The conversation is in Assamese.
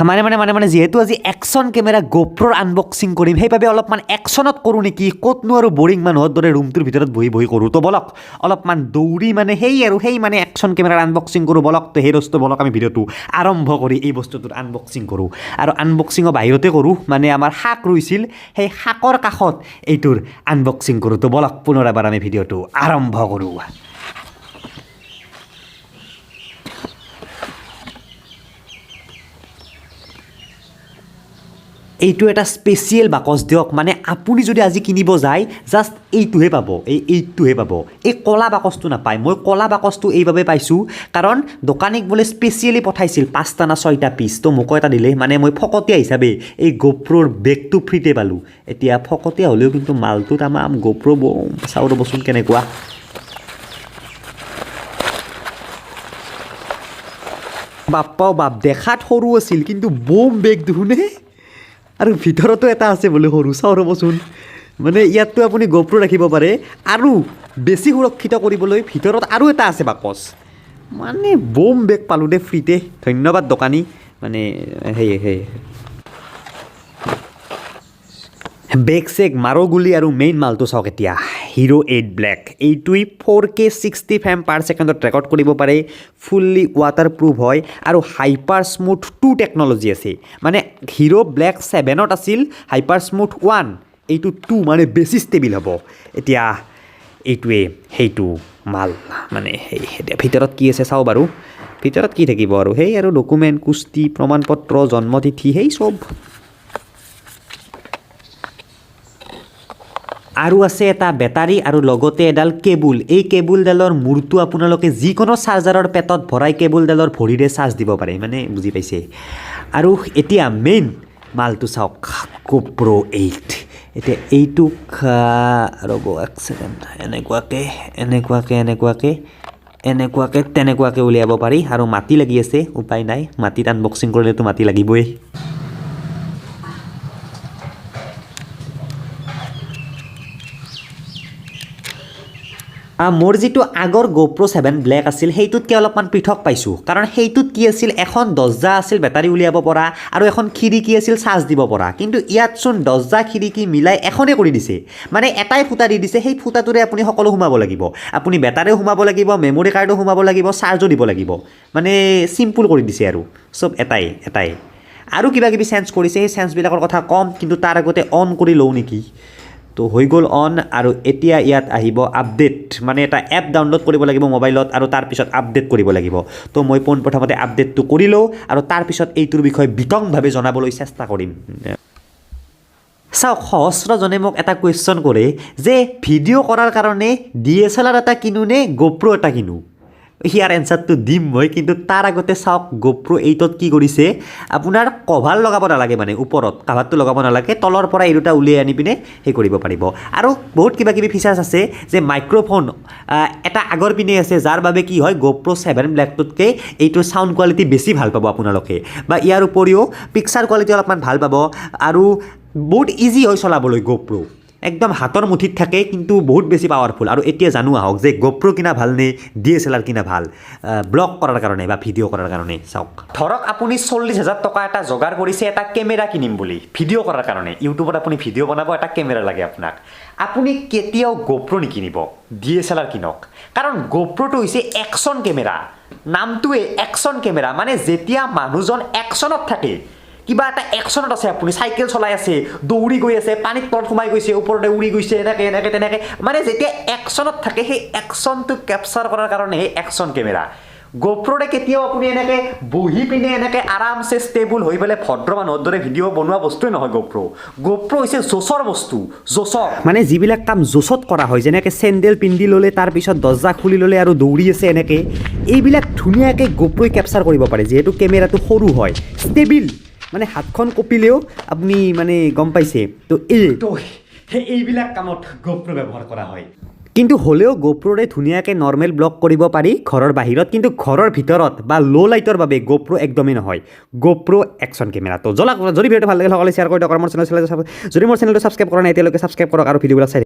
মানে যেহেতু আজি একশ্যন কেমেৰা GoProৰ আনবক্সিং কৰিম সেইবাবে অলপমান একশ্যনত কৰোঁ নেকি ক'তনো আৰু বৰিং মানুহৰ দৰে ৰুমটোৰ ভিতৰত বহি কৰোঁ তো বলক অলপমান দৌৰি সেই মানে একশ্যন কেমেৰাৰ আনবক্সিং কৰোঁ বলক তো সেই বস্তু বলক আমি ভিডিঅ'টো আৰম্ভ কৰি এই বস্তুটোৰ আনবক্সিং কৰোঁ আৰু আনবক্সিঙৰ বাহিৰতে কৰোঁ মানে আমাৰ শাক ৰুইছিল সেই শাকৰ কাষত এইটোৰ আনবক্সিং কৰোঁ তো বলক পুনৰ এবাৰ আমি ভিডিঅ'টো আৰম্ভ কৰোঁ এইটো এটা স্পেচিয়েল বাকচ দিয়ক মানে আপুনি যদি আজি কিনিব যায় জাষ্ট এইটোহে পাব এইটোহে পাব এই কলা বাকচটো নাপায় মই কলা বাকচটো এইভাবে পাইছোঁ কাৰণ দোকানীক বোলে স্পেচিয়েলি পঠাইছিল 5টা না 6টা পিচ তো মোকো এটা দিলে মানে মই ফকতীয়া হিচাপে এই GoProৰ বেগটো ফ্ৰীতে পালোঁ এতিয়া ফকতীয়া হ'লেও কিন্তু মালটো তামাম GoPro চাওঁ ৰ'বচোন কেনেকুৱা বাপ্পাও বাপ দেখাত সৰু আছিল কিন্তু বম বেগ দেখোনে আৰু ভিতৰতো এটা আছে বোলে সৰু চাওঁ ৰ'বচোন মানে ইয়াততো আপুনি GoPro ৰাখিব পাৰে আৰু বেছি সুৰক্ষিত কৰিবলৈ ভিতৰত আৰু এটা আছে বাকচ মানে বম বেগ পালোঁ দে ফ্ৰীতে ধন্যবাদ দোকানী মানে সেই বেগ চেগ মাৰো গুলি আৰু মেইন মালটো চাওক এতিয়া Hero 8 ব্লেক এইটোই 4K 60 ফ্ৰেম পাৰ ছেকেণ্ডত ৰেকৰ্ড কৰিব পাৰে ফুল্লি ৱাটাৰপ্ৰুফ হয় আৰু হাইপাৰ স্মুথ 2 টেকন'লজি আছে মানে Hero ব্লেক 7ত আছিল হাইপাৰ স্মুথ 1 এইটো 2 মানে বেছি ষ্টেবল হ'ব এতিয়া এইটোৱে সেইটো মাল মানে সেই ভিতৰত কি আছে চাওঁ বাৰু ভিতৰত কি থাকিব আৰু সেই আৰু ডকুমেণ্ট কুস্তি প্ৰমাণপত্ৰ জন্মতিথি সেই চব আৰু আছে এটা বেটাৰী আৰু লগতে এডাল কেবুল এই কেবুলডালৰ মূৰটো আপোনালোকে যিকোনো চাৰ্জাৰৰ পেটত ভৰাই কেবুলডালৰ ভৰিৰে চাৰ্জ দিব পাৰে মানে বুজি পাইছে আৰু এতিয়া মেইন মালটো চাওক GoPro 8 এতিয়া এইটোক ৰ'ব এক ছেকেণ্ড তেনেকুৱাকৈ উলিয়াব পাৰি আৰু মাটি লাগি আছে উপায় নাই মাটিত আনবক্সিং কৰিলেতো মাটি লাগিবই মোৰ যিটো আগৰ GoPro 7 ব্লেক আছিল সেইটোতকৈ অলপমান পৃথক পাইছোঁ কাৰণ সেইটোত কি আছিল এখন দৰ্জা আছিল বেটাৰী উলিয়াব পৰা আৰু এখন খিৰিকী আছিল চাৰ্জ দিব পৰা কিন্তু ইয়াতচোন দৰ্জা খিৰিকী মিলাই এখনে কৰি দিছে মানে এটাই ফুটা দি দিছে সেই ফুটাটোৰে আপুনি সকলো সোমাব লাগিব আপুনি বেটাৰীও সোমাব লাগিব মেমৰি কাৰ্ডো সোমাব লাগিব চাৰ্জো দিব লাগিব মানে চিম্পুল কৰি দিছে আৰু চব এটাই আৰু কিবা কিবি চেঞ্জ কৰিছে সেই চেঞ্জবিলাকৰ কথা কম কিন্তু তাৰ আগতে অন কৰি লওঁ নেকি তো হৈ গ'ল অন আৰু এতিয়া ইয়াত আহিব আপডেট মানে এটা এপ ডাউনলোড কৰিব লাগিব মোবাইলত আৰু তাৰপিছত আপডেট কৰিব লাগিব তো মই পোনপ্ৰথমতে আপডেটটো কৰি লওঁ আৰু তাৰপিছত এইটোৰ বিষয়ে বিতংভাৱে জনাবলৈ চেষ্টা কৰিম চাওক সহস্ৰজনে মোক এটা কুৱেশ্যন কৰে যে ভিডিঅ' কৰাৰ কাৰণে DSLR এটা কিনোনে GoPro এটা কিনো ইয়াৰ এনচাৰটো দিম মই কিন্তু তাৰ আগতে চাওক GoPro 8ত কি কৰিছে আপোনাৰ কভাৰ লগাব নালাগে মানে ওপৰত কাভাৰটো লগাব নালাগে তলৰ পৰা এই দুটা উলিয়াই আনি পিনে সেই কৰিব পাৰিব আৰু বহুত কিবা কিবি ফিচাৰ্ছ আছে যে মাইক্ৰফোন এটা আগৰ পিনে আছে যাৰ বাবে কি হয় GoPro 7 ব্লেকটোতকৈ এইটো চাউণ্ড কোৱালিটি বেছি ভাল পাব আপোনালোকে বা ইয়াৰ উপৰিও পিকচাৰ কোৱালিটি অলপমান ভাল পাব আৰু বহুত ইজি হয় চলাবলৈ GoPro একদম হাতৰ মুঠিত থাকে কিন্তু বহুত বেছি পাৱাৰফুল আৰু এতিয়া জানো আহক যে GoPro কিনা ভাল নে DSLR কিনা ভাল ব্লগ কৰাৰ কাৰণে বা ভিডিঅ' কৰাৰ কাৰণে চাওক ধৰক আপুনি 40,000 টকা এটা যোগাৰ কৰিছে এটা কেমেৰা কিনিম বুলি ভিডিঅ' কৰাৰ কাৰণে ইউটিউবত আপুনি ভিডিঅ' বনাব এটা কেমেৰা লাগে আপোনাক আপুনি কেতিয়াও GoPro নিকিনিব DSLR কিনক কাৰণ GoProটো হৈছে একশ্যন কেমেৰা নামটোৱে একশ্যন কেমেৰা মানে যেতিয়া মানুহজন একশ্যনত থাকে কিবা এটা একশ্যনত আছে আপুনি চাইকেল চলাই আছে দৌৰি গৈ আছে পানীত তলত সোমাই গৈছে ওপৰতে উৰি গৈছে এনেকৈ তেনেকৈ মানে যেতিয়া একশ্যনত থাকে সেই একশ্যনটো কেপচাৰ কৰাৰ কাৰণে সেই একশ্যন কেমেৰা GoProৰে কেতিয়াও আপুনি এনেকৈ বহি পিনে এনেকৈ আৰামছে ষ্টেবল হৈ পেলাই ভদ্ৰ মানুহৰ দৰে ভিডিঅ' বনোৱা বস্তুৱে নহয় GoPro হৈছে জোচৰ বস্তু জোচৰ মানে যিবিলাক কাম জোচত কৰা হয় যেনেকৈ চেণ্ডেল পিন্ধি ল'লে তাৰপিছত দৰ্জা খুলি ল'লে আৰু দৌৰি আছে এনেকৈ এইবিলাক ধুনীয়াকৈ GoProই কেপচাৰ কৰিব পাৰে যিহেতু কেমেৰাটো সৰু হয় ষ্টেবল মানে হাতখন কঁপিলেও আপুনি মানে গম পাইছে তো এইবিলাক কামত GoPro ব্যৱহাৰ কৰা হয় কিন্তু হ'লেও GoProৰে ধুনীয়াকৈ নৰ্মেল ব্লগ কৰিব পাৰি ঘৰৰ বাহিৰত কিন্তু ঘৰৰ ভিতৰত বা ল' লাইটৰ বাবে GoPro একদমেই নহয় GoPro একশ্যন কেমেৰা তো যদি ভিডিঅ'টো ভাল লাগে সকলোৱে শ্বেয়াৰ কৰি দিয়ক আৰু মোৰ চেনেলটো ছাবস্ক্ৰাইব কৰা নাই এতিয়ালৈকে ছাবস্ক্ৰাইব কৰক আৰু ভিডিঅ'বিলাক চাই